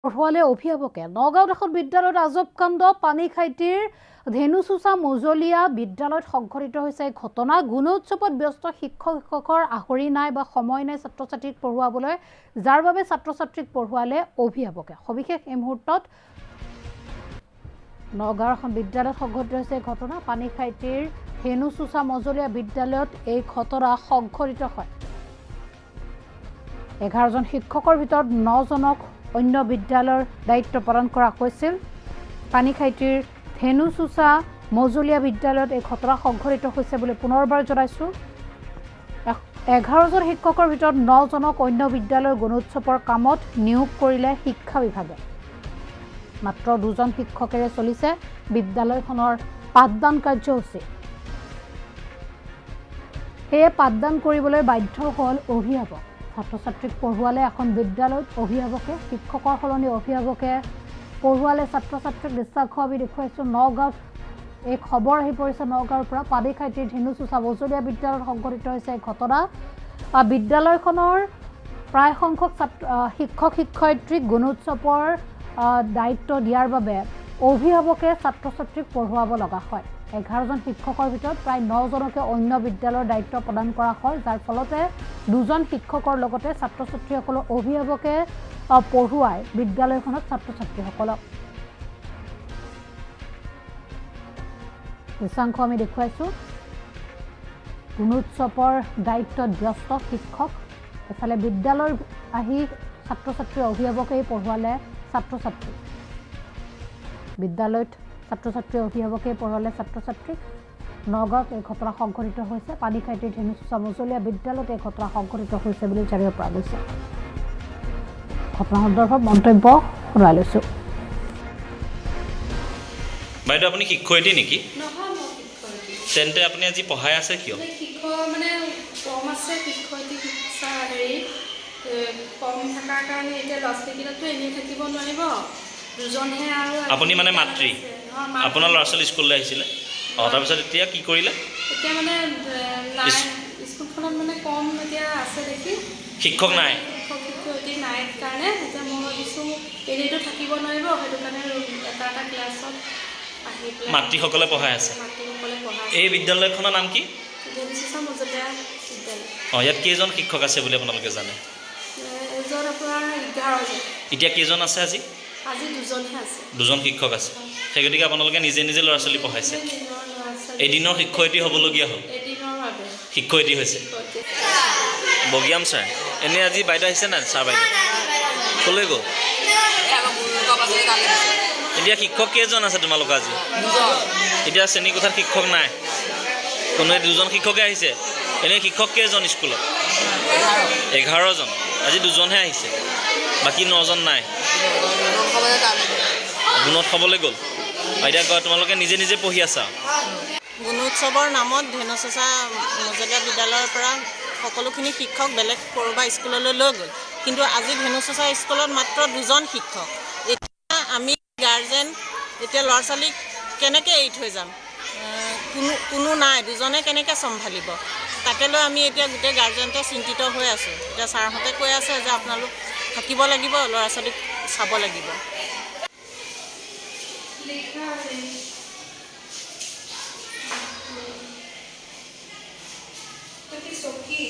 পঢ়ুৱালে অভিভাৱকে নগাঁৱত এখন বিদ্যালয়ত আজব কাণ্ড পানীখাইটিৰ ধেনুচুচা মজলীয়া বিদ্যালয়ত সংঘটিত হৈছে ঘটনা গুণোৎসৱত ব্যস্ত শিক্ষকৰ আহৰি নাই বা সময় নাই ছাত্ৰ ছাত্ৰীক পঢ়ুৱাবলৈ যাৰ বাবে ছাত্ৰ ছাত্ৰীক পঢ়ুৱালে অভিভাৱকে সবিশেষ এই মুহূৰ্তত নগাঁৱৰ এখন বিদ্যালয়ত সংঘটিত হৈছে ঘটনা পানীখাইটিৰ ধেনুচুচা মজলীয়া বিদ্যালয়ত এই ঘটনা সংঘটিত হয় 11 জন শিক্ষকৰ ভিতৰত 9 জনক অন্য বিদ্যালয়ৰ দায়িত্ব প্ৰদান কৰা হৈছিল পানীখাইটিৰ ধেনুচুচা মজলীয়া বিদ্যালয়ত এই ঘটনা সংঘটিত হৈছে বুলি পুনৰবাৰ জনাইছো 11 জন শিক্ষকৰ ভিতৰত 9 জনক অন্য বিদ্যালয়ৰ গুণোৎসৱৰ কামত নিয়োগ কৰিলে শিক্ষা বিভাগে মাত্ৰ 2 জন শিক্ষকেৰে চলিছে বিদ্যালয়খনৰ পাঠদান কাৰ্যসূচী এই পাঠদান কৰিবলৈ বাধ্য হ'ল অভিভাৱক ছাত্ৰ ছাত্ৰীক পঢ়ুৱালে এখন বিদ্যালয়ত অভিভাৱকে শিক্ষকৰ সলনি অভিভাৱকে পঢ়ুৱালে ছাত্ৰ ছাত্ৰীক দৃষ্টাক্ষ আমি দেখুৱাইছো নগাঁৱত এই খবৰ আহি পৰিছে নগাঁৱৰ পৰা পানীখাইটিৰ ধেনুচুচা মজলীয়া বিদ্যালয়ত সংঘটিত হৈছে ঘটনা বিদ্যালয়খনৰ প্ৰায় সংখ্যক শিক্ষক শিক্ষয়িত্ৰীক গুণোৎসৱৰ দায়িত্ব দিয়াৰ বাবে অভিভাৱকে ছাত্ৰ ছাত্ৰীক পঢ়ুৱাব লগা হয় 11 জন শিক্ষকৰ ভিতৰত প্ৰায় 9 জনকে অন্য বিদ্যালয়ৰ দায়িত্ব প্ৰদান কৰা হয় যাৰ ফলতে 2 জন শিক্ষকৰ লগতে ছাত্ৰ ছাত্ৰীসকলৰ অভিভাৱকে পঢ়ুৱাই বিদ্যালয়খনত ছাত্ৰ ছাত্ৰীসকলক দৃশ্যাংশ আমি দেখুৱাইছো গুণোৎসৱৰ দায়িত্বত ব্যস্ত শিক্ষক এফালে বিদ্যালয়ৰ আহি ছাত্ৰ ছাত্ৰীৰ অভিভাৱকে পঢ়ুৱালে ছাত্ৰ ছাত্ৰী বিদ্যালয়ত ছাত্ৰ ছাত্ৰীৰ অভিভাৱকে পঢ়ালে ছাত্ৰ ছাত্ৰীক নগাঁৱত এই ঘটনা সংঘটিত হৈছে পানীখাইটিৰ ধেনুচুচা মজলীয়া বিদ্যালয়ত এই ঘটনা সংঘটিত হৈছে বুলি জানিব পৰা গৈছে ঘটনা সন্দৰ্ভত মন্তব্য শুনাই লৈছো বাইদেউ আপুনি শিক্ষয়িত্ৰী নেকি নহয় মই শিক্ষয়িত্ৰী তেন্তে আপুনি আজি পঢ়াই আছে কিয় শিক্ষক মানে কম আছে শিক্ষয়িত্ৰী শিক্ষা কম থকাৰ কাৰণে এতিয়া ল'ৰা ছোৱালীকেইটাতো এনেই থাকিব নোৱাৰিব দুজনহে আৰু আপুনি মানে মাতৃ আপোনাৰ ল'ৰা ছোৱালী স্কুললৈ আহিছিলে তাৰপিছত এতিয়া কি কৰিলে এতিয়া মানে স্কুলখনত মানে কম এতিয়া আছে দেখি শিক্ষক নাই শিক্ষক শিক্ষয়িত্ৰী নাই কাৰণে এতিয়া মই ভাবিছোঁ এনেইতো থাকিব নোৱাৰিব সেইটো কাৰণে এটা ক্লাছত আহি পেলাই মাতৃসকলে পঢ়াই আছে মাতৃসকলে পঢ়াই এই বিদ্যালয়খনৰ নাম কি ধেনুচুচা মজলীয়া বিদ্যালয় ইয়াত কেইজন শিক্ষক আছে বুলি আপোনালোকে জানে এজন আপোনাৰ 11 জন এতিয়া কেইজন আছে আজি 2জনহে আছে 2জন শিক্ষক আছে সেই গতিকে আপোনালোকে নিজে নিজে ল'ৰা ছোৱালী পঢ়াইছে এদিনৰ শিক্ষয়িত্ৰী হ'বলগীয়া হ'ল শিক্ষয়িত্ৰী হৈছে বগিয়াম ছাৰ এনে আজি বাইদেউ আহিছে নাই ছাৰ বাইদেউ ক'লৈ গ'ল এতিয়া শিক্ষক কেইজন আছে তোমালোকৰ আজি এতিয়া শ্ৰেণীকোঠাত শিক্ষক নাই কোনোৱে 2জন শিক্ষকে আহিছে এনেই শিক্ষক কেইজন স্কুলত 11 জন আজি 2জনহে আহিছে বাকী 9 জন নাই গুণত খাবলৈ গ'ল এতিয়া তোমালোকে নিজে নিজে পঢ়ি আছা গুণোৎসৱৰ নামত ধেনুচুচা মজলীয়া বিদ্যালয়ৰ পৰা সকলোখিনি শিক্ষক বেলেগ কৰবা স্কুললৈ লৈ গ'ল কিন্তু আজি ধেনুচুচা স্কুলত মাত্ৰ 2জন শিক্ষক এতিয়া আমি গাৰ্জেন এতিয়া ল'ৰা ছোৱালীক কেনেকৈ এৰি থৈ যাম কোনো নাই 2জনে কেনেকৈ চম্ভালিব তাকে লৈ আমি এতিয়া গোটেই গাৰ্জেনতে চিন্তিত হৈ আছোঁ এতিয়া ছাৰহঁতে কৈ আছে যে আপোনালোক থাকিব লাগিব ল'ৰা ছোৱালীক চাব লাগিব Aqui,